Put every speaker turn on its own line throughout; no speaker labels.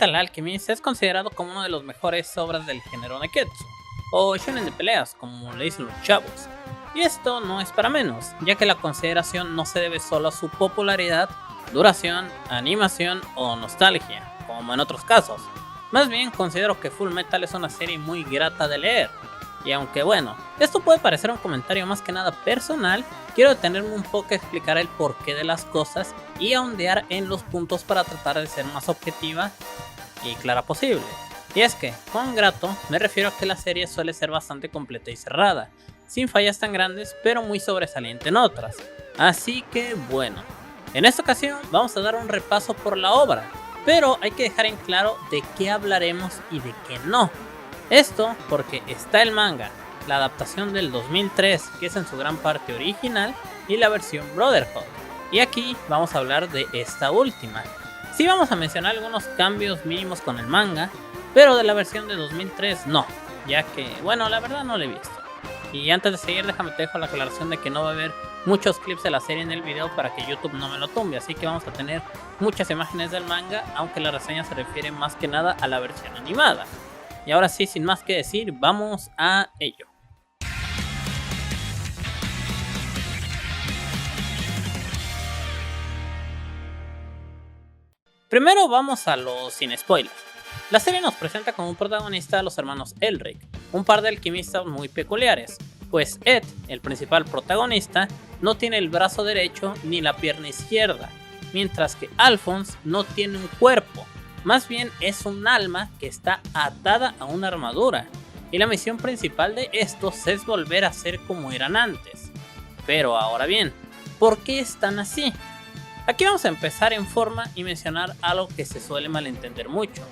Fullmetal Alchemist es considerado como una de las mejores obras del género Neketsu, o shonen de peleas, como le dicen los chavos. Y esto no es para menos, ya que la consideración no se debe solo a su popularidad, duración, animación o nostalgia, como en otros casos. Más bien considero que Fullmetal es una serie muy grata de leer. Y aunque bueno, esto puede parecer un comentario más que nada personal, quiero detenerme un poco a explicar el porqué de las cosas y ahondear en los puntos para tratar de ser más objetiva y clara posible. Y es que, con grato, me refiero a que la serie suele ser bastante completa y cerrada, sin fallas tan grandes, pero muy sobresaliente en otras. Así que bueno, en esta ocasión vamos a dar un repaso por la obra, pero hay que dejar en claro de qué hablaremos y de qué no. Esto porque está el manga, la adaptación del 2003, que es en su gran parte original, y la versión Brotherhood. Y aquí vamos a hablar de esta última. Sí vamos a mencionar algunos cambios mínimos con el manga, pero de la versión de 2003 no, ya que, bueno, la verdad no la he visto. Y antes de seguir, déjame te dejo la aclaración de que no va a haber muchos clips de la serie en el video para que YouTube no me lo tumbe, así que vamos a tener muchas imágenes del manga, aunque la reseña se refiere más que nada a la versión animada. Y ahora sí, sin más que decir, vamos a ello. Primero vamos a los sin spoilers. La serie nos presenta como un protagonista a los hermanos Elric, un par de alquimistas muy peculiares, pues Ed, el principal protagonista, no tiene el brazo derecho ni la pierna izquierda, mientras que Alphonse no tiene un cuerpo. Más bien es un alma que está atada a una armadura, y la misión principal de estos es volver a ser como eran antes. Pero ahora bien, ¿por qué están así? Aquí vamos a empezar en forma y mencionar algo que se suele malentender mucho,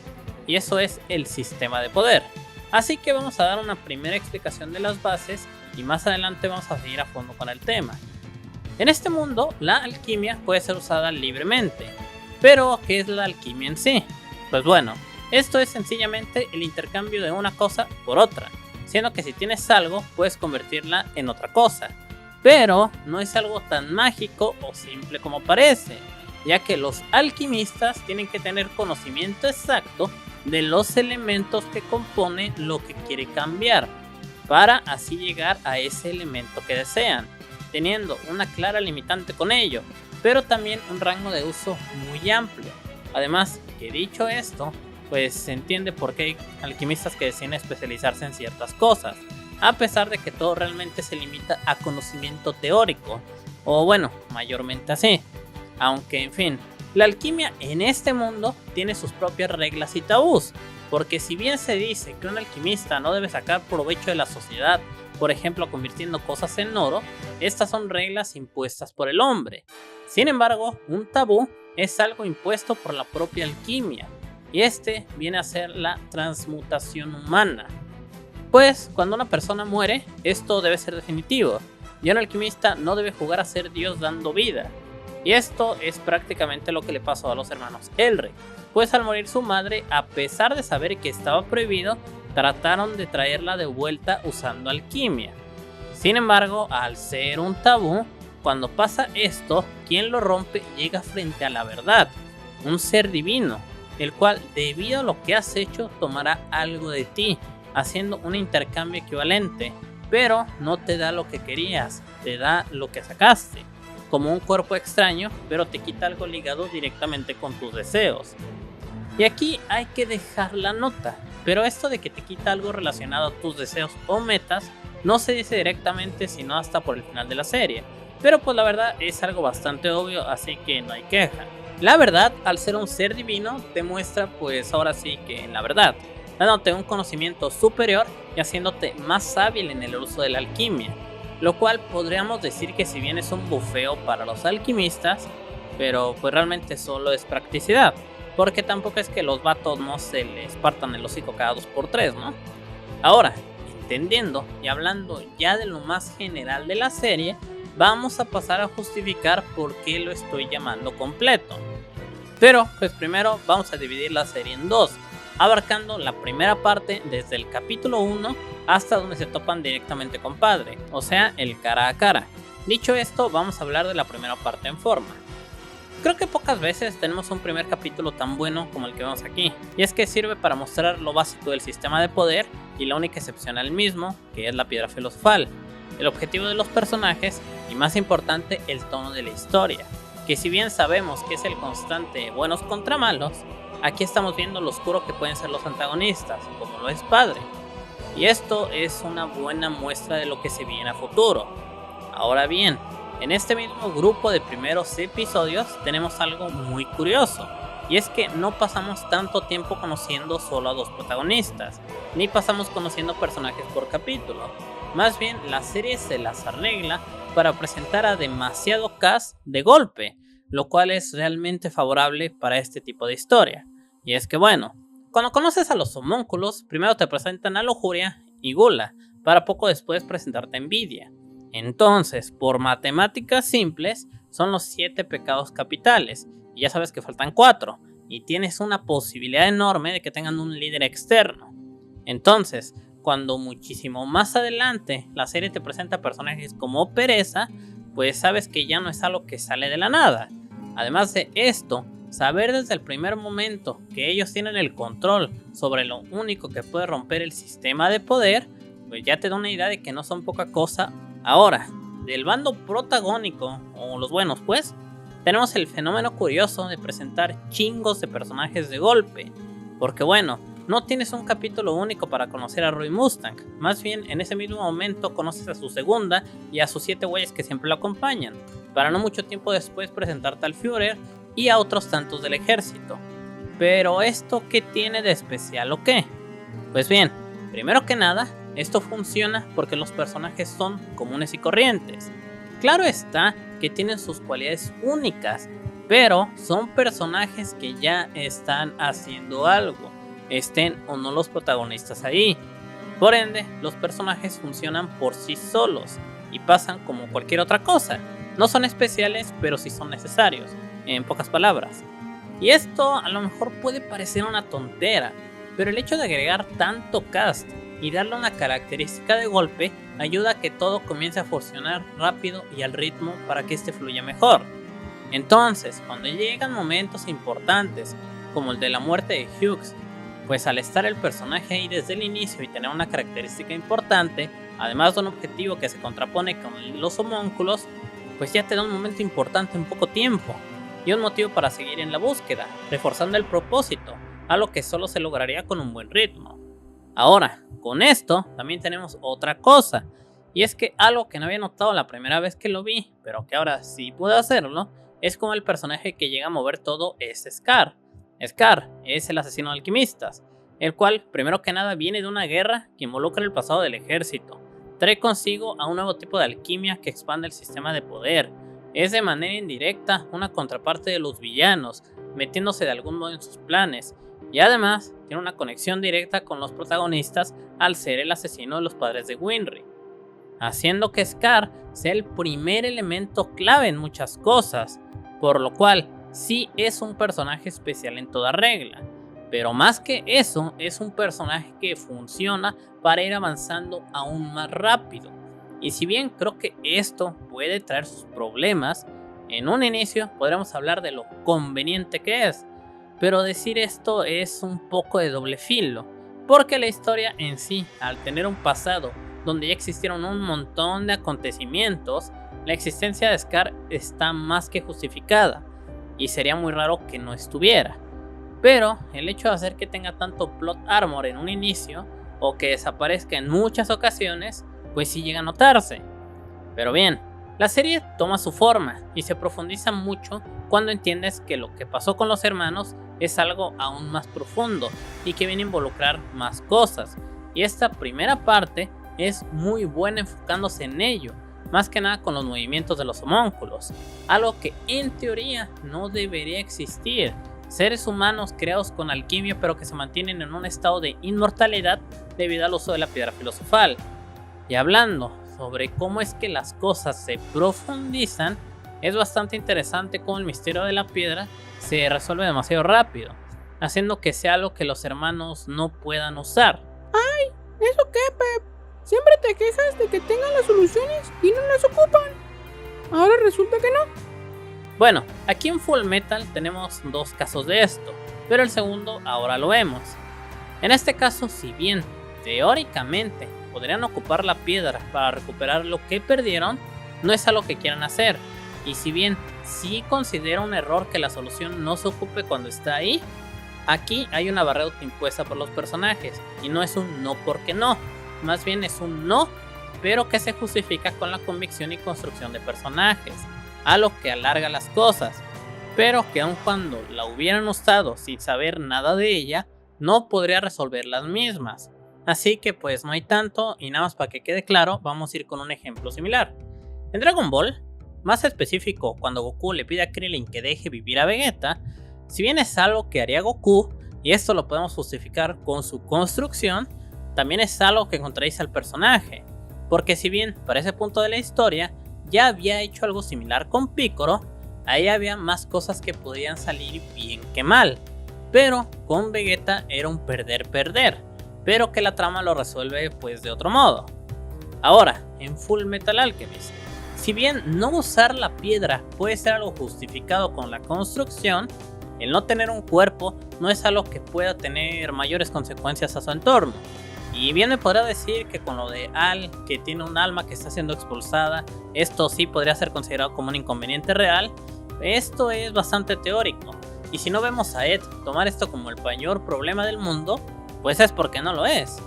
y eso es el sistema de poder. Así que vamos a dar una primera explicación de las bases y más adelante vamos a seguir a fondo con el tema. En este mundo, la alquimia puede ser usada libremente, pero ¿qué es la alquimia en sí? Pues bueno, esto es sencillamente el intercambio de una cosa por otra, siendo que si tienes algo puedes convertirla en otra cosa, pero no es algo tan mágico o simple como parece, ya que los alquimistas tienen que tener conocimiento exacto de los elementos que componen lo que quiere cambiar, para así llegar a ese elemento que desean, teniendo una clara limitante con ello, pero también un rango de uso muy amplio. Además, que dicho esto, pues se entiende por qué hay alquimistas que deciden especializarse en ciertas cosas, a pesar de que todo realmente se limita a conocimiento teórico, o bueno, mayormente así. Aunque en fin, la alquimia en este mundo tiene sus propias reglas y tabús, porque si bien se dice que un alquimista no debe sacar provecho de la sociedad, por ejemplo convirtiendo cosas en oro, estas son reglas impuestas por el hombre. Sin embargo, un tabú es algo impuesto por la propia alquimia, y este viene a ser la transmutación humana. Pues cuando una persona muere, esto debe ser definitivo, y un alquimista no debe jugar a ser Dios dando vida. Y esto es prácticamente lo que le pasó a los hermanos Elric, pues al morir su madre, a pesar de saber que estaba prohibido, trataron de traerla de vuelta usando alquimia. Sin embargo, al ser un tabú, cuando pasa esto, quien lo rompe llega frente a la verdad, un ser divino, el cual debido a lo que has hecho tomará algo de ti, haciendo un intercambio equivalente, pero no te da lo que querías, te da lo que sacaste, como un cuerpo extraño, pero te quita algo ligado directamente con tus deseos. Y aquí hay que dejar la nota, pero esto de que te quita algo relacionado a tus deseos o metas, no se dice directamente sino hasta por el final de la serie. Pero pues la verdad es algo bastante obvio, así que no hay queja. La verdad, al ser un ser divino, te muestra pues ahora sí que en la verdad, dándote un conocimiento superior y haciéndote más hábil en el uso de la alquimia. Lo cual podríamos decir que si bien es un bufeo para los alquimistas, pero pues realmente solo es practicidad. Porque tampoco es que los vatos no se les partan el hocico cada 2x3, ¿no? Ahora, entendiendo y hablando ya de lo más general de la serie, vamos a pasar a justificar por qué lo estoy llamando completo. Pero pues primero vamos a dividir la serie en dos, abarcando la primera parte desde el capítulo 1 hasta donde se topan directamente con Padre, o sea el cara a cara. Dicho esto, vamos a hablar de la primera parte en forma. Creo que pocas veces tenemos un primer capítulo tan bueno como el que vemos aquí, y es que sirve para mostrar lo básico del sistema de poder y la única excepción al mismo, que es la piedra filosofal, el objetivo de los personajes y más importante el tono de la historia, que si bien sabemos que es el constante buenos contra malos, aquí estamos viendo lo oscuro que pueden ser los antagonistas, como lo es Padre, y esto es una buena muestra de lo que se viene a futuro. Ahora bien, en este mismo grupo de primeros episodios tenemos algo muy curioso, y es que no pasamos tanto tiempo conociendo solo a dos protagonistas, ni pasamos conociendo personajes por capítulo. Más bien la serie se las arregla para presentar a demasiado cast de golpe, lo cual es realmente favorable para este tipo de historia. Y es que bueno, cuando conoces a los homúnculos, primero te presentan a Lujuria y Gula, para poco después presentarte a Envidia. Entonces, por matemáticas simples, son los 7 pecados capitales, y ya sabes que faltan 4, y tienes una posibilidad enorme de que tengan un líder externo. Entonces, cuando muchísimo más adelante la serie te presenta personajes como Pereza, pues sabes que ya no es algo que sale de la nada. Además de esto, saber desde el primer momento que ellos tienen el control sobre lo único que puede romper el sistema de poder, pues ya te da una idea de que no son poca cosa. Ahora, del bando protagónico, o los buenos pues, tenemos el fenómeno curioso de presentar chingos de personajes de golpe, porque bueno, no tienes un capítulo único para conocer a Roy Mustang, más bien en ese mismo momento conoces a su segunda y a sus 7 güeyes que siempre lo acompañan, para no mucho tiempo después presentarte al Führer y a otros tantos del ejército. Pero ¿esto qué tiene de especial o qué? Pues bien, primero que nada, esto funciona porque los personajes son comunes y corrientes. Claro está que tienen sus cualidades únicas, pero son personajes que ya están haciendo algo, estén o no los protagonistas ahí. Por ende, los personajes funcionan por sí solos y pasan como cualquier otra cosa. No son especiales, pero sí son necesarios, en pocas palabras. Y esto a lo mejor puede parecer una tontera, pero el hecho de agregar tanto cast y darle una característica de golpe ayuda a que todo comience a funcionar rápido y al ritmo para que este fluya mejor. Entonces, cuando llegan momentos importantes como el de la muerte de Hughes, pues al estar el personaje ahí desde el inicio y tener una característica importante, además de un objetivo que se contrapone con los homúnculos, pues ya te da un momento importante en poco tiempo y un motivo para seguir en la búsqueda, reforzando el propósito, algo que solo se lograría con un buen ritmo. Ahora, con esto también tenemos otra cosa, y es que algo que no había notado la primera vez que lo vi, pero que ahora sí pude hacerlo, es como el personaje que llega a mover todo es Scar. Scar es el asesino de alquimistas, el cual primero que nada viene de una guerra que involucra el pasado del ejército, trae consigo a un nuevo tipo de alquimia que expande el sistema de poder, es de manera indirecta una contraparte de los villanos, metiéndose de algún modo en sus planes, y además tiene una conexión directa con los protagonistas al ser el asesino de los padres de Winry, haciendo que Scar sea el primer elemento clave en muchas cosas, por lo cual sí es un personaje especial en toda regla, pero más que eso es un personaje que funciona para ir avanzando aún más rápido. Y si bien creo que esto puede traer sus problemas, en un inicio podremos hablar de lo conveniente que es, pero decir esto es un poco de doble filo, porque la historia en sí, al tener un pasado donde ya existieron un montón de acontecimientos, la existencia de Scar está más que justificada, y sería muy raro que no estuviera. Pero el hecho de hacer que tenga tanto plot armor en un inicio, o que desaparezca en muchas ocasiones, pues sí llega a notarse. Pero bien, la serie toma su forma y se profundiza mucho cuando entiendes que lo que pasó con los hermanos es algo aún más profundo y que viene a involucrar más cosas. Y esta primera parte es muy buena enfocándose en ello, más que nada con los movimientos de los homúnculos, algo que en teoría no debería existir. Seres humanos creados con alquimia pero que se mantienen en un estado de inmortalidad debido al uso de la piedra filosofal. Y hablando sobre cómo es que las cosas se profundizan, es bastante interesante cómo el misterio de la piedra se resuelve demasiado rápido, haciendo que sea algo que los hermanos no puedan usar.
¡Ay! ¿Eso qué, Pep? Siempre te quejas de que tengan las soluciones y no las ocupan. Ahora resulta que no.
Bueno, aquí en Full Metal tenemos dos casos de esto, pero el segundo ahora lo vemos. En este caso, si bien teóricamente podrían ocupar la piedra para recuperar lo que perdieron, no es algo que quieran hacer. Y si bien sí considero un error que la solución no se ocupe cuando está ahí, aquí hay una barrera impuesta por los personajes, y no es un no porque no, más bien es un no, pero que se justifica con la convicción y construcción de personajes, a lo que alarga las cosas, pero que aun cuando la hubieran usado sin saber nada de ella, no podría resolver las mismas. Así que pues no hay tanto, y nada más para que quede claro, vamos a ir con un ejemplo similar. En Dragon Ball, más específico cuando Goku le pide a Krillin que deje vivir a Vegeta, si bien es algo que haría Goku, y esto lo podemos justificar con su construcción, también es algo que contradice al personaje, porque si bien para ese punto de la historia ya había hecho algo similar con Piccolo, ahí había más cosas que podían salir bien que mal, pero con Vegeta era un perder-perder, pero que la trama lo resuelve pues de otro modo. Ahora, en Full Metal Alchemist, si bien no usar la piedra puede ser algo justificado con la construcción, el no tener un cuerpo no es algo que pueda tener mayores consecuencias a su entorno. Y bien me podrá decir que con lo de Al, que tiene un alma que está siendo expulsada, esto sí podría ser considerado como un inconveniente real. Esto es bastante teórico, y si no vemos a Ed tomar esto como el mayor problema del mundo, pues es porque no lo es.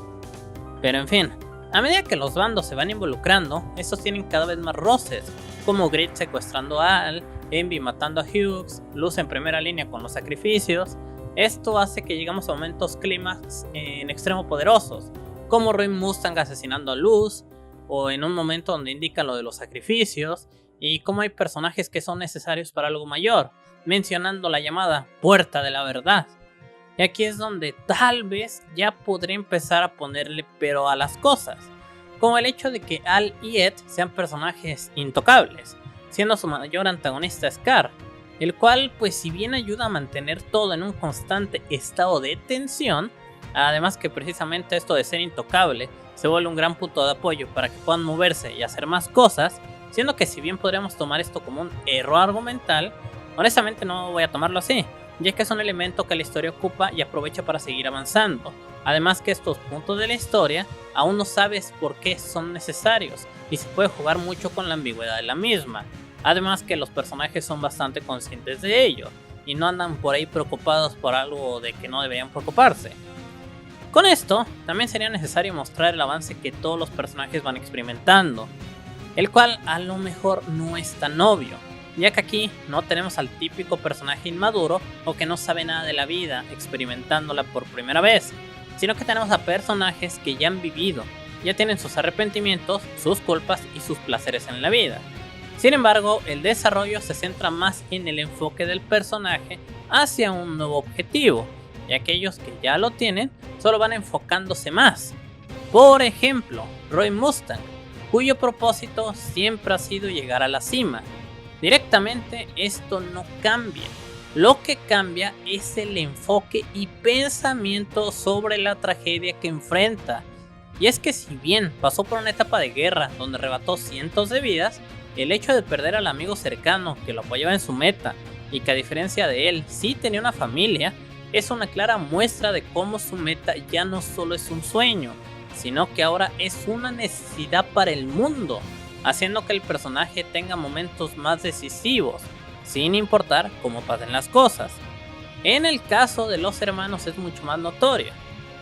Pero en fin, a medida que los bandos se van involucrando, estos tienen cada vez más roces, como Grid secuestrando a Al, Envy matando a Hughes, Luz en primera línea con los sacrificios. Esto hace que lleguemos a momentos clímax en extremo poderosos, como Roy Mustang asesinando a Luz, o en un momento donde indican lo de los sacrificios, y cómo hay personajes que son necesarios para algo mayor, mencionando la llamada Puerta de la Verdad. Y aquí es donde tal vez ya podría empezar a ponerle pero a las cosas, como el hecho de que Al y Ed sean personajes intocables, siendo su mayor antagonista Scar, el cual pues si bien ayuda a mantener todo en un constante estado de tensión, además que precisamente esto de ser intocable se vuelve un gran punto de apoyo para que puedan moverse y hacer más cosas, siendo que si bien podríamos tomar esto como un error argumental, honestamente no voy a tomarlo así, ya que es un elemento que la historia ocupa y aprovecha para seguir avanzando. Además que estos puntos de la historia aún no sabes por qué son necesarios y se puede jugar mucho con la ambigüedad de la misma. Además que los personajes son bastante conscientes de ello y no andan por ahí preocupados por algo de que no deberían preocuparse. Con esto también sería necesario mostrar el avance que todos los personajes van experimentando, el cual a lo mejor no es tan obvio, ya que aquí no tenemos al típico personaje inmaduro o que no sabe nada de la vida experimentándola por primera vez, sino que tenemos a personajes que ya han vivido, ya tienen sus arrepentimientos, sus culpas y sus placeres en la vida. Sin embargo, el desarrollo se centra más en el enfoque del personaje hacia un nuevo objetivo, y aquellos que ya lo tienen solo van enfocándose más. Por ejemplo, Roy Mustang, cuyo propósito siempre ha sido llegar a la cima. Directamente esto no cambia, lo que cambia es el enfoque y pensamiento sobre la tragedia que enfrenta. Y es que si bien pasó por una etapa de guerra donde arrebató cientos de vidas, el hecho de perder al amigo cercano que lo apoyaba en su meta y que a diferencia de él sí tenía una familia, es una clara muestra de cómo su meta ya no solo es un sueño, sino que ahora es una necesidad para el mundo, haciendo que el personaje tenga momentos más decisivos, sin importar cómo pasen las cosas. En el caso de los hermanos es mucho más notorio.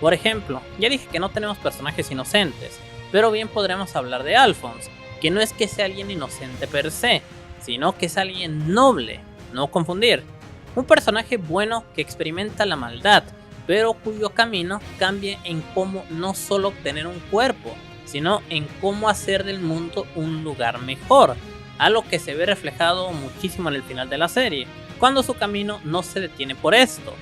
Por ejemplo, ya dije que no tenemos personajes inocentes, pero bien podremos hablar de Alphonse, que no es que sea alguien inocente per se, sino que es alguien noble, no confundir. Un personaje bueno que experimenta la maldad, pero cuyo camino cambia en cómo no solo obtener un cuerpo, sino en cómo hacer del mundo un lugar mejor, algo que se ve reflejado muchísimo en el final de la serie, cuando su camino no se detiene por esto.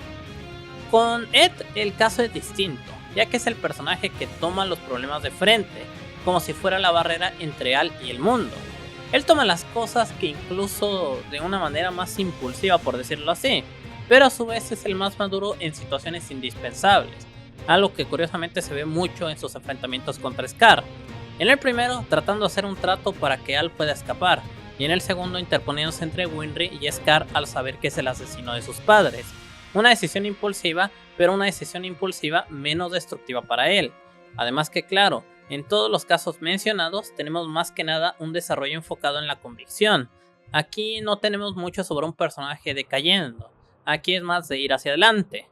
Con Ed el caso es distinto, ya que es el personaje que toma los problemas de frente, como si fuera la barrera entre Al y el mundo. Él toma las cosas que incluso de una manera más impulsiva, por decirlo así, pero a su vez es el más maduro en situaciones indispensables, algo que curiosamente se ve mucho en sus enfrentamientos contra Scar. En el primero, tratando de hacer un trato para que Al pueda escapar, y en el segundo interponiéndose entre Winry y Scar al saber que es el asesino de sus padres. Una decisión impulsiva, pero una decisión impulsiva menos destructiva para él. Además que claro, en todos los casos mencionados tenemos más que nada un desarrollo enfocado en la convicción. Aquí no tenemos mucho sobre un personaje decayendo, aquí es más de ir hacia adelante.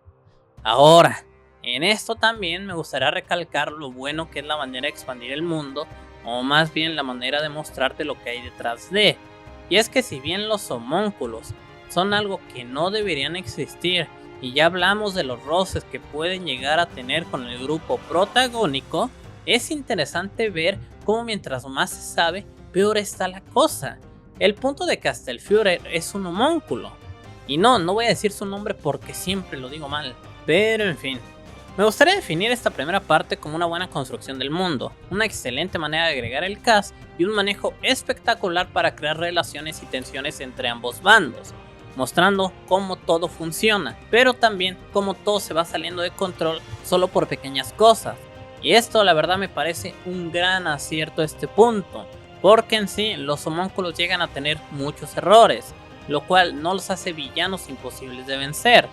Ahora, en esto también me gustaría recalcar lo bueno que es la manera de expandir el mundo, o más bien la manera de mostrarte lo que hay detrás de. Y es que si bien los homúnculos son algo que no deberían existir, y ya hablamos de los roces que pueden llegar a tener con el grupo protagónico, es interesante ver cómo mientras más se sabe, peor está la cosa. El punto de que hasta el Führer es un homúnculo. Y no voy a decir su nombre porque siempre lo digo mal. Pero en fin. Me gustaría definir esta primera parte como una buena construcción del mundo, una excelente manera de agregar el cast y un manejo espectacular para crear relaciones y tensiones entre ambos bandos, mostrando cómo todo funciona, pero también cómo todo se va saliendo de control solo por pequeñas cosas. Y esto la verdad me parece un gran acierto a este punto, porque en sí los homúnculos llegan a tener muchos errores, lo cual no los hace villanos imposibles de vencer.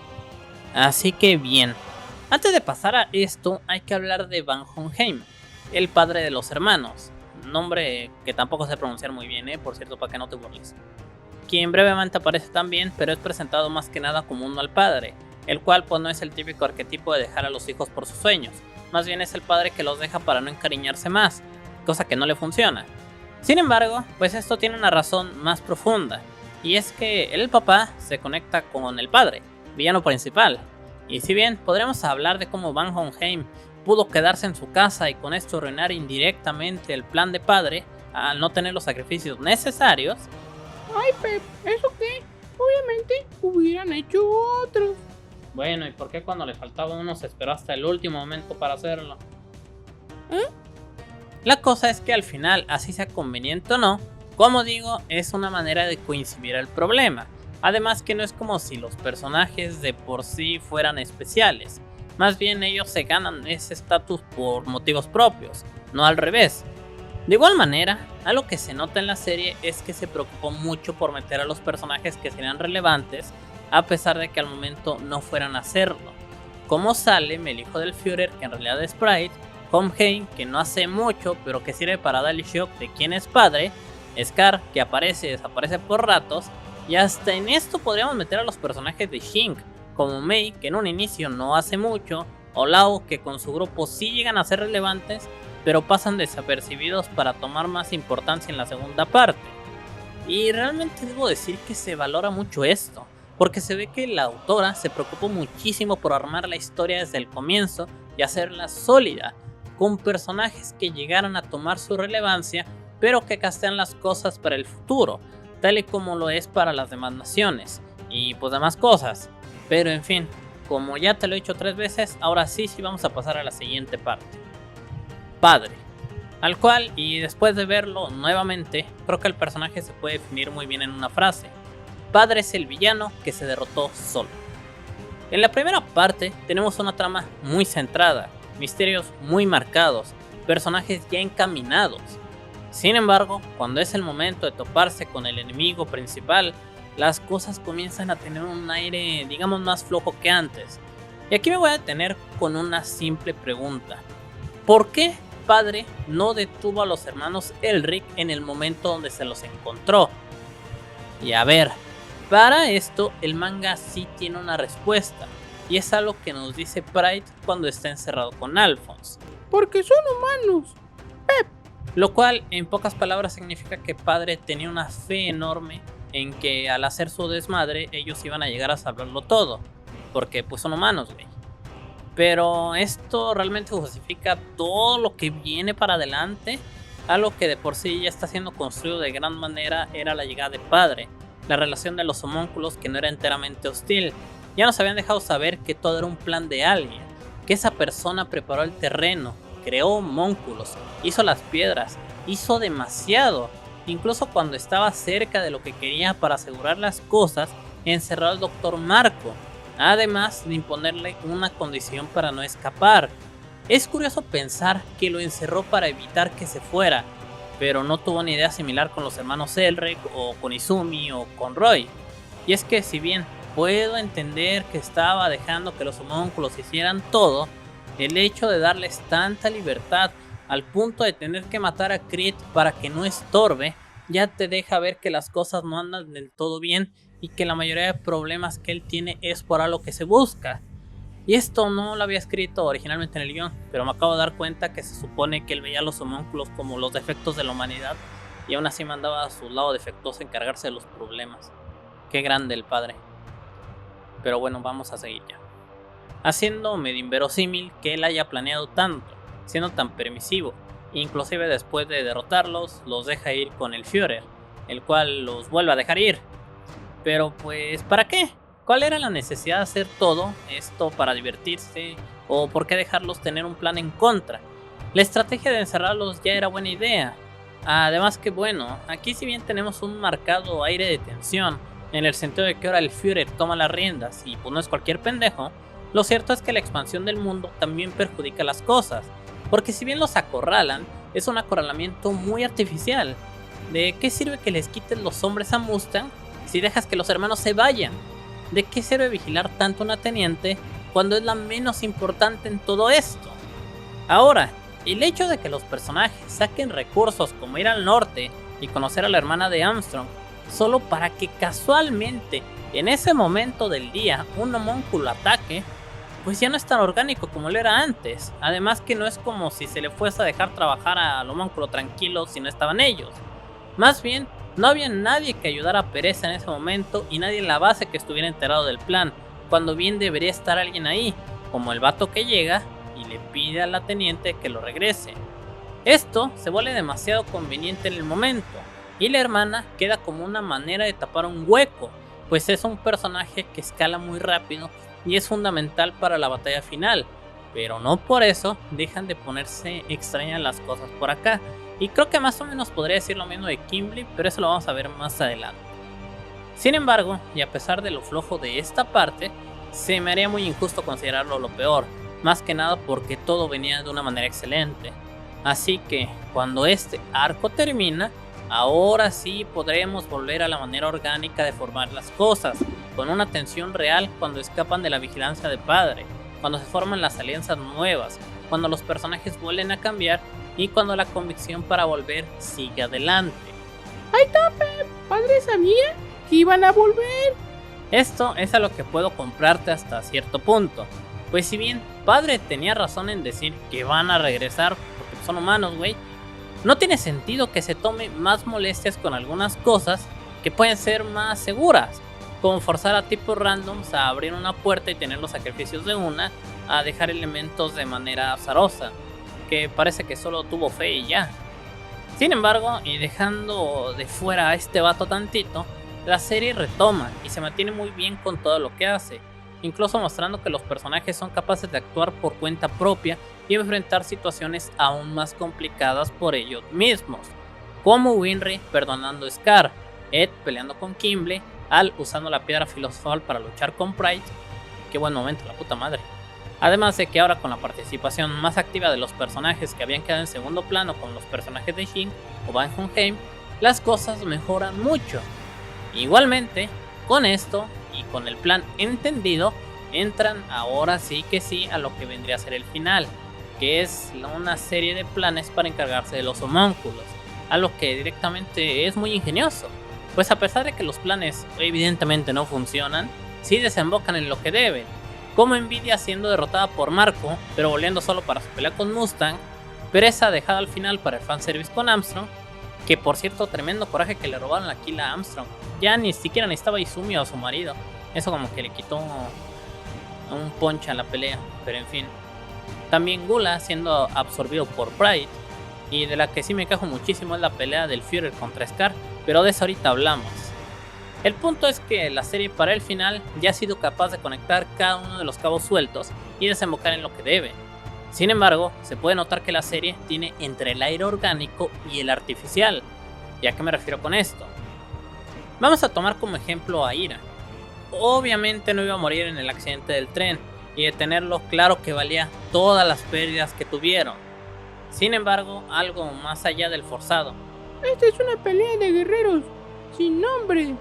Así que bien, antes de pasar a esto hay que hablar de Van Hohenheim, el padre de los hermanos, nombre que tampoco sé pronunciar muy bien, por cierto, para que no te burles, quien brevemente aparece también, pero es presentado más que nada como un mal padre, el cual pues no es el típico arquetipo de dejar a los hijos por sus sueños, más bien es el padre que los deja para no encariñarse más, cosa que no le funciona. Sin embargo, pues esto tiene una razón más profunda, y es que el papá se conecta con el padre, villano principal, y si bien podremos hablar de cómo Van Hohenheim pudo quedarse en su casa y con esto arruinar indirectamente el plan de padre al no tener los sacrificios necesarios.
Ay, Pep, ¿eso qué? Obviamente hubieran hecho otro.
Bueno, ¿y por qué cuando le faltaba uno se esperó hasta el último momento para hacerlo? La cosa es que al final, así sea conveniente o no, como digo, es una manera de coincidir el problema. Además que no es como si los personajes de por sí fueran especiales, más bien ellos se ganan ese estatus por motivos propios, no al revés. De igual manera, algo que se nota en la serie es que se preocupó mucho por meter a los personajes que serían relevantes, a pesar de que al momento no fueran a hacerlo, como Salem, el hijo del Führer, que en realidad es Pride, Hohenheim, que no hace mucho pero que sirve para darle shock de quién es padre, Scar, que aparece y desaparece por ratos, y hasta en esto podríamos meter a los personajes de Shink, como Mei, que en un inicio no hace mucho, o Lao, que con su grupo sí llegan a ser relevantes, pero pasan desapercibidos para tomar más importancia en la segunda parte. Y realmente debo decir que se valora mucho esto, porque se ve que la autora se preocupó muchísimo por armar la historia desde el comienzo y hacerla sólida, con personajes que llegaran a tomar su relevancia, pero que castean las cosas para el futuro, tal y como lo es para las demás naciones, y pues demás cosas. Pero en fin, como ya te lo he dicho 3 veces, ahora sí vamos a pasar a la siguiente parte. Padre, al cual, y después de verlo nuevamente, creo que el personaje se puede definir muy bien en una frase: Padre es el villano que se derrotó solo. En la primera parte tenemos una trama muy centrada, misterios muy marcados, personajes ya encaminados. Sin embargo, cuando es el momento de toparse con el enemigo principal, las cosas comienzan a tener un aire, digamos, más flojo que antes. Y aquí me voy a detener con una simple pregunta: ¿por qué padre no detuvo a los hermanos Elric en el momento donde se los encontró? Y a ver, para esto el manga sí tiene una respuesta, y es algo que nos dice Pride cuando está encerrado con Alphonse.
Porque son humanos.
Lo cual en pocas palabras significa que padre tenía una fe enorme en que al hacer su desmadre ellos iban a llegar a salvarlo todo, porque pues son humanos, güey. Pero esto realmente justifica todo lo que viene para adelante. Algo que de por sí ya está siendo construido de gran manera era la llegada de padre, la relación de los homúnculos que no era enteramente hostil. Ya nos habían dejado saber que todo era un plan de alguien, que esa persona preparó el terreno, creó homúnculos, hizo las piedras, hizo demasiado. Incluso cuando estaba cerca de lo que quería para asegurar las cosas, encerró al Dr. Marco, además de imponerle una condición para no escapar. Es curioso pensar que lo encerró para evitar que se fuera, pero no tuvo una idea similar con los hermanos Elric o con Izumi o con Roy. Y es que si bien puedo entender que estaba dejando que los homúnculos hicieran todo, el hecho de darles tanta libertad al punto de tener que matar a Creed para que no estorbe, ya te deja ver que las cosas no andan del todo bien y que la mayoría de problemas que él tiene es por algo que se busca. Y esto no lo había escrito originalmente en el guión, pero me acabo de dar cuenta que se supone que él veía a los homúnculos como los defectos de la humanidad y aún así mandaba a su lado defectuoso a encargarse de los problemas. Qué grande el padre. Pero bueno, vamos a seguir ya. Haciendo medio inverosímil que él haya planeado tanto, siendo tan permisivo, inclusive después de derrotarlos, los deja ir con el Führer, el cual los vuelve a dejar ir. Pero pues, ¿para qué? ¿Cuál era la necesidad de hacer todo esto para divertirse? ¿O por qué dejarlos tener un plan en contra? La estrategia de encerrarlos ya era buena idea. Además que bueno, aquí si bien tenemos un marcado aire de tensión, en el sentido de que ahora el Führer toma las riendas y pues no es cualquier pendejo, lo cierto es que la expansión del mundo también perjudica las cosas, porque si bien los acorralan, es un acorralamiento muy artificial. ¿De qué sirve que les quites los hombres a Mustang si dejas que los hermanos se vayan? ¿De qué sirve vigilar tanto a una teniente cuando es la menos importante en todo esto? Ahora, el hecho de que los personajes saquen recursos como ir al norte y conocer a la hermana de Armstrong solo para que casualmente en ese momento del día un homúnculo ataque, pues ya no es tan orgánico como lo era antes. Además que no es como si se le fuese a dejar trabajar al homúnculo tranquilo si no estaban ellos. Más bien, no había nadie que ayudara a Pereza en ese momento y nadie en la base que estuviera enterado del plan, cuando bien debería estar alguien ahí, como el vato que llega y le pide a la teniente que lo regrese. Esto se vuelve demasiado conveniente en el momento, y la hermana queda como una manera de tapar un hueco, pues es un personaje que escala muy rápido y es fundamental para la batalla final, pero no por eso dejan de ponerse extrañas las cosas por acá. Y creo que más o menos podría decir lo mismo de Kimblee, pero eso lo vamos a ver más adelante. Sin embargo, y a pesar de lo flojo de esta parte, se me haría muy injusto considerarlo lo peor, más que nada porque todo venía de una manera excelente. Así que, cuando este arco termina, ahora sí podremos volver a la manera orgánica de formar las cosas, con una tensión real cuando escapan de la vigilancia de padre, cuando se forman las alianzas nuevas, cuando los personajes vuelven a cambiar y cuando la convicción para volver sigue adelante.
¡Ay, Tape! ¿Padre sabía que iban a volver?
Esto es a lo que puedo comprarte hasta cierto punto, pues si bien padre tenía razón en decir que van a regresar porque son humanos, güey, no tiene sentido que se tome más molestias con algunas cosas que pueden ser más seguras, como forzar a tipos randoms a abrir una puerta y tener los sacrificios de una, a dejar elementos de manera azarosa, que parece que solo tuvo fe y ya. Sin embargo, y dejando de fuera a este vato tantito, la serie retoma y se mantiene muy bien con todo lo que hace, incluso mostrando que los personajes son capaces de actuar por cuenta propia y enfrentar situaciones aún más complicadas por ellos mismos, como Winry perdonando a Scar, Ed peleando con Kimblee, Al usando la piedra filosofal para luchar con Pride. Qué buen momento, la puta madre. Además de que ahora con la participación más activa de los personajes que habían quedado en segundo plano con los personajes de Shin o Van Hohenheim, las cosas mejoran mucho. Igualmente, con esto y con el plan entendido, entran ahora sí que sí a lo que vendría a ser el final, que es una serie de planes para encargarse de los homúnculos, algo que directamente es muy ingenioso, pues a pesar de que los planes evidentemente no funcionan, sí desembocan en lo que deben, como Envidia siendo derrotada por Marco, pero volviendo solo para su pelea con Mustang, Pereza dejada al final para el fanservice con Armstrong, que por cierto tremendo coraje que le robaron la kill a Armstrong, ya ni siquiera necesitaba Izumi o a su marido, eso como que le quitó un punch a la pelea, pero en fin. También Gula siendo absorbido por Pride, y de la que sí me quejo muchísimo es la pelea del Führer contra Scar, pero de eso ahorita hablamos. El punto es que la serie para el final ya ha sido capaz de conectar cada uno de los cabos sueltos y desembocar en lo que debe. Sin embargo, se puede notar que la serie tiene entre el aire orgánico y el artificial. ¿Y a qué me refiero con esto? Vamos a tomar como ejemplo a Ira. Obviamente no iba a morir en el accidente del tren, y de tenerlo claro que valía todas las pérdidas que tuvieron. Sin embargo, algo más allá del forzado,
Esta es una pelea de guerreros sin nombre.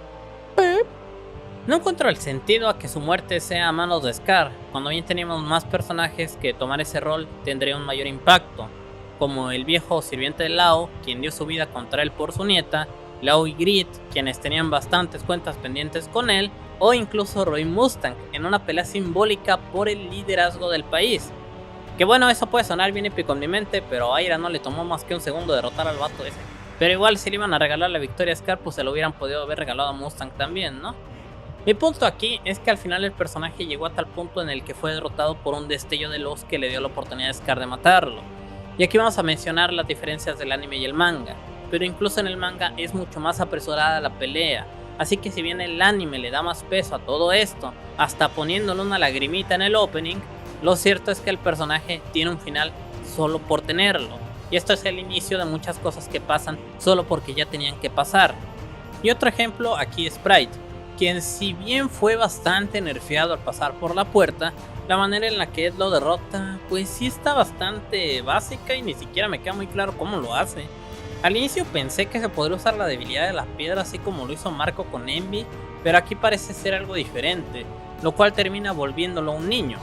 Pep.
No encuentro el sentido a que su muerte sea a manos de Scar, cuando bien teníamos más personajes que tomar ese rol tendría un mayor impacto, como el viejo sirviente de Lao, quien dio su vida contra él por su nieta, Lao y Grit, quienes tenían bastantes cuentas pendientes con él, o incluso Roy Mustang, en una pelea simbólica por el liderazgo del país. Que bueno, eso puede sonar bien épico en mi mente, pero a Aira no le tomó más que un segundo derrotar al vato ese. Pero igual si le iban a regalar la victoria a Scar, pues se lo hubieran podido haber regalado a Mustang también, ¿no? Mi punto aquí es que al final el personaje llegó a tal punto en el que fue derrotado por un destello de luz que le dio la oportunidad a Scar de matarlo. Y aquí vamos a mencionar las diferencias del anime y el manga, pero incluso en el manga es mucho más apresurada la pelea, así que si bien el anime le da más peso a todo esto, hasta poniéndole una lagrimita en el opening, lo cierto es que el personaje tiene un final solo por tenerlo, y esto es el inicio de muchas cosas que pasan solo porque ya tenían que pasar. Y otro ejemplo aquí es Sprite, quien si bien fue bastante nerfeado al pasar por la puerta, la manera en la que Ed lo derrota pues sí está bastante básica y ni siquiera me queda muy claro cómo lo hace. Al inicio pensé que se podría usar la debilidad de las piedras así como lo hizo Marco con Envy, pero aquí parece ser algo diferente, lo cual termina volviéndolo un niño.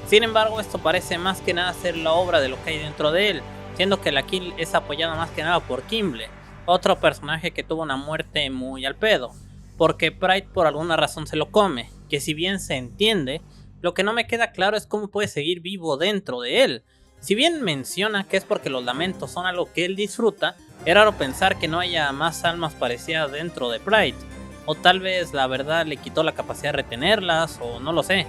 Sin embargo, esto parece más que nada ser la obra de lo que hay dentro de él, siendo que la kill es apoyada más que nada por Kimble, otro personaje que tuvo una muerte muy al pedo, porque Pride por alguna razón se lo come, que si bien se entiende, lo que no me queda claro es cómo puede seguir vivo dentro de él. Si bien menciona que es porque los lamentos son algo que él disfruta, es raro pensar que no haya más almas parecidas dentro de Pride, o tal vez la verdad le quitó la capacidad de retenerlas, o no lo sé.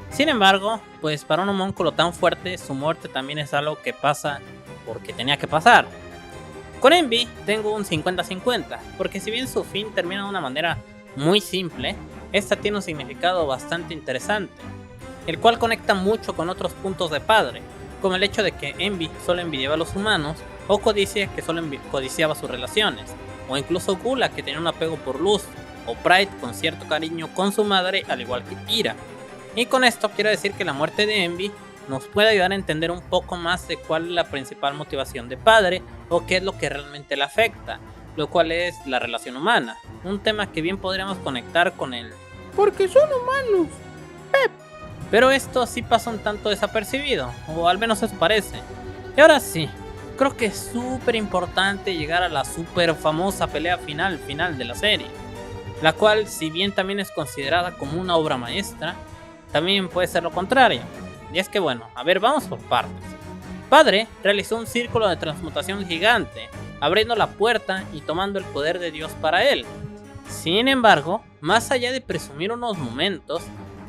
Sin embargo, pues para un homúnculo tan fuerte, su muerte también es algo que pasa porque tenía que pasar. Con Envy tengo un 50-50, porque si bien su fin termina de una manera muy simple, esta tiene un significado bastante interesante, el cual conecta mucho con otros puntos de padre, como el hecho de que Envy solo envidiaba a los humanos, o Codicia que solo codiciaba sus relaciones, o incluso Gula que tenía un apego por Luz, o Pride con cierto cariño con su madre al igual que Ira. Y con esto quiero decir que la muerte de Envy nos puede ayudar a entender un poco más de cuál es la principal motivación de padre o qué es lo que realmente le afecta, lo cual es la relación humana, un tema que bien podríamos conectar con él.
Porque son humanos.
Pero esto sí pasa un tanto desapercibido, o al menos eso parece. Y ahora sí, creo que es súper importante llegar a la súper famosa pelea final de la serie, la cual si bien también es considerada como una obra maestra, también puede ser lo contrario. Y es que bueno, a ver, vamos por partes. Padre realizó un círculo de transmutación gigante, abriendo la puerta y tomando el poder de Dios para él. Sin embargo, más allá de presumir unos momentos,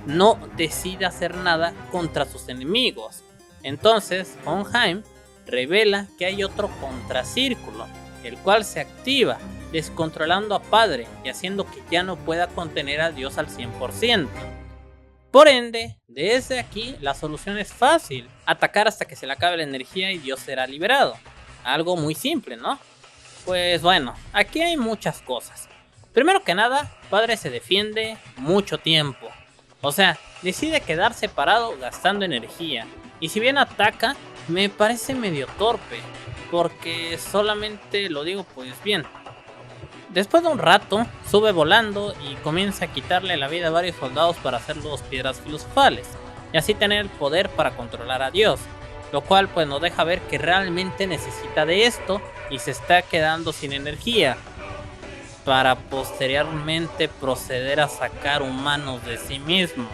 no decide hacer nada contra sus enemigos. Entonces, Hohenheim revela que hay otro contracírculo, el cual se activa, descontrolando a Padre y haciendo que ya no pueda contener a Dios al 100%. Por ende, desde aquí la solución es fácil, atacar hasta que se le acabe la energía y Dios será liberado. Algo muy simple, ¿no? Pues bueno, aquí hay muchas cosas. Primero que nada, Padre se defiende mucho tiempo. O sea, decide quedarse parado gastando energía. Y si bien ataca, me parece medio torpe, porque solamente lo digo pues bien. Después de un rato, sube volando y comienza a quitarle la vida a varios soldados para hacerlos piedras filosofales, y así tener el poder para controlar a Dios, lo cual pues nos deja ver que realmente necesita de esto y se está quedando sin energía, para posteriormente proceder a sacar humanos de sí mismo,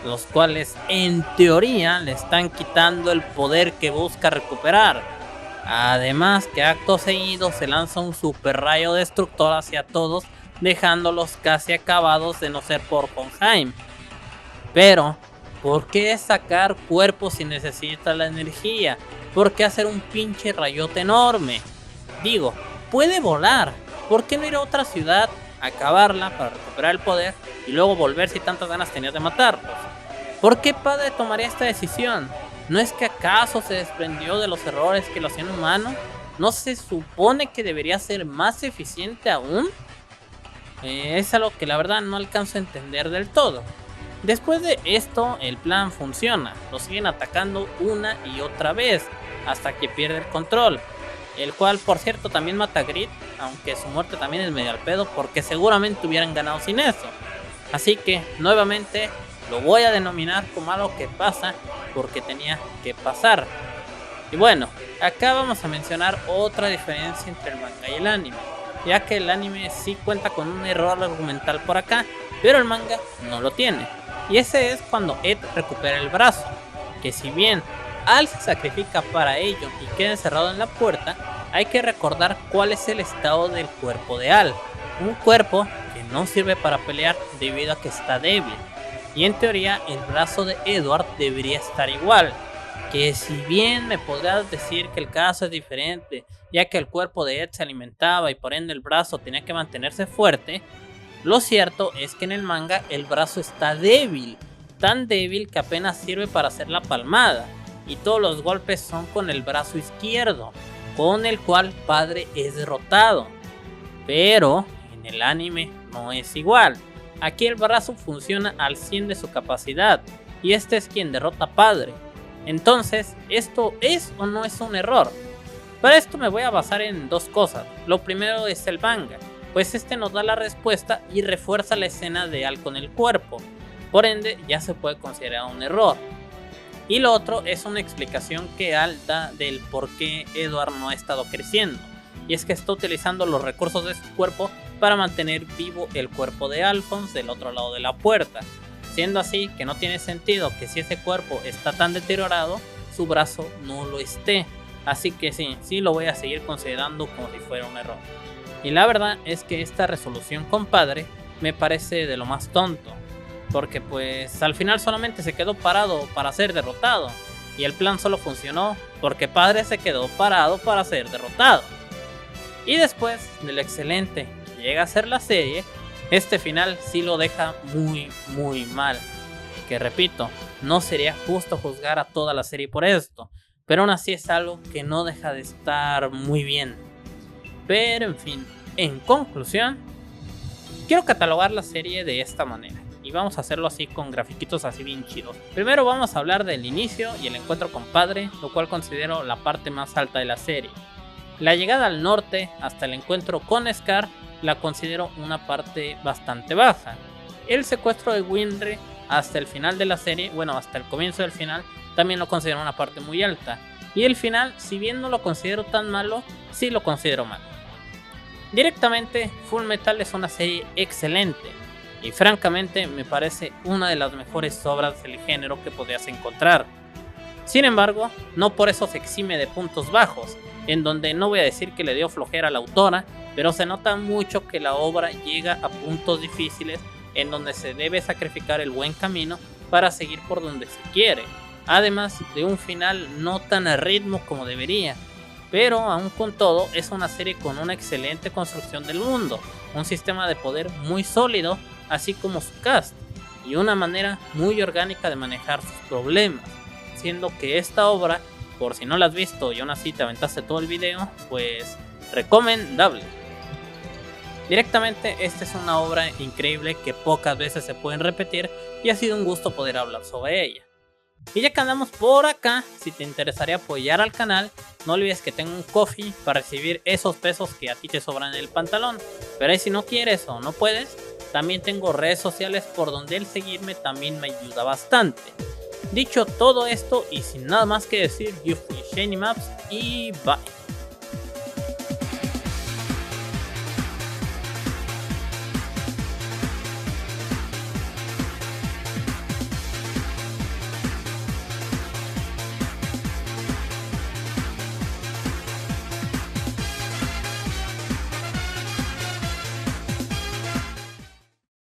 los cuales en teoría le están quitando el poder que busca recuperar. Además que acto seguido se lanza un super rayo destructor hacia todos, dejándolos casi acabados de no ser por Hohenheim. Pero, ¿por qué sacar cuerpos si necesita la energía? ¿Por qué hacer un pinche rayote enorme? Digo, puede volar. ¿Por qué no ir a otra ciudad, acabarla para recuperar el poder y luego volver si tantas ganas tenía de matarlos? ¿Por qué Padre tomaría esta decisión? ¿No es que acaso se desprendió de los errores que lo hacían humano? ¿No se supone que debería ser más eficiente aún? Es algo que la verdad no alcanzo a entender del todo. Después de esto, el plan funciona. Lo siguen atacando una y otra vez hasta que pierde el control. el cual por cierto también mata a Grid, aunque su muerte también es medio al pedo porque seguramente hubieran ganado sin eso. Así que nuevamente lo voy a denominar como algo que pasa porque tenía que pasar. Y bueno, acá vamos a mencionar otra diferencia entre el manga y el anime, ya que el anime sí cuenta con un error argumental por acá, pero el manga no lo tiene. Y ese es cuando Ed recupera el brazo, que si bien Al se sacrifica para ello y queda encerrado en la puerta, hay que recordar cuál es el estado del cuerpo de Al. Un cuerpo que no sirve para pelear debido a que está débil. Y en teoría el brazo de Edward debería estar igual. Que si bien me podrás decir que el caso es diferente, ya que el cuerpo de Ed se alimentaba y por ende el brazo tenía que mantenerse fuerte, lo cierto es que en el manga el brazo está débil, tan débil que apenas sirve para hacer la palmada, y todos los golpes son con el brazo izquierdo, con el cual Padre es derrotado. Pero en el anime no es igual, aquí el brazo funciona al 100 de su capacidad, y este es quien derrota a Padre. Entonces, ¿esto es o no es un error? Para esto me voy a basar en dos cosas. Lo primero es el manga, pues este nos da la respuesta y refuerza la escena de Al con el cuerpo, por ende ya se puede considerar un error. Y lo otro es una explicación que Al da del por qué Edward no ha estado creciendo, y es que está utilizando los recursos de su cuerpo para mantener vivo el cuerpo de Alphonse del otro lado de la puerta. Siendo así que no tiene sentido que si ese cuerpo está tan deteriorado, su brazo no lo esté. Así que sí lo voy a seguir considerando como si fuera un error. Y la verdad es que esta resolución con Padre me parece de lo más tonto. Porque pues al final solamente se quedó parado para ser derrotado. Y el plan solo funcionó porque Padre se quedó parado para ser derrotado. Y después de lo excelente que llega a ser la serie, este final sí lo deja muy mal. Que repito, no sería justo juzgar a toda la serie por esto, pero aún así es algo que no deja de estar muy bien. Pero en fin, en conclusión, quiero catalogar la serie de esta manera. Y vamos a hacerlo así con grafiquitos así bien chidos. Primero vamos a hablar del inicio y el encuentro con Padre, lo cual considero la parte más alta de la serie. La llegada al norte hasta el encuentro con Scar la considero una parte bastante baja. El secuestro de Winry hasta el final de la serie, bueno, hasta el comienzo del final, también lo considero una parte muy alta. Y el final, si bien no lo considero tan malo, sí lo considero malo. Directamente, Full Metal es una serie excelente. Y francamente me parece una de las mejores obras del género que podrías encontrar. Sin embargo, no por eso se exime de puntos bajos, en donde no voy a decir que le dio flojera a la autora, pero se nota mucho que la obra llega a puntos difíciles en donde se debe sacrificar el buen camino para seguir por donde se quiere, además de un final no tan a ritmo como debería. Pero aún con todo es una serie con una excelente construcción del mundo, un sistema de poder muy sólido, así como su cast, y una manera muy orgánica de manejar sus problemas, siendo que esta obra, por si no la has visto y aún así te aventaste todo el video, pues recomendable. Directamente, esta es una obra increíble que pocas veces se pueden repetir y ha sido un gusto poder hablar sobre ella. Y ya que andamos por acá, si te interesaría apoyar al canal, no olvides que tengo un Ko-fi para recibir esos pesos que a ti te sobran en el pantalón. Pero ahí si no quieres o no puedes, también tengo redes sociales por donde el seguirme también me ayuda bastante. Dicho todo esto y sin nada más que decir, yo fui Shiny Maps y bye.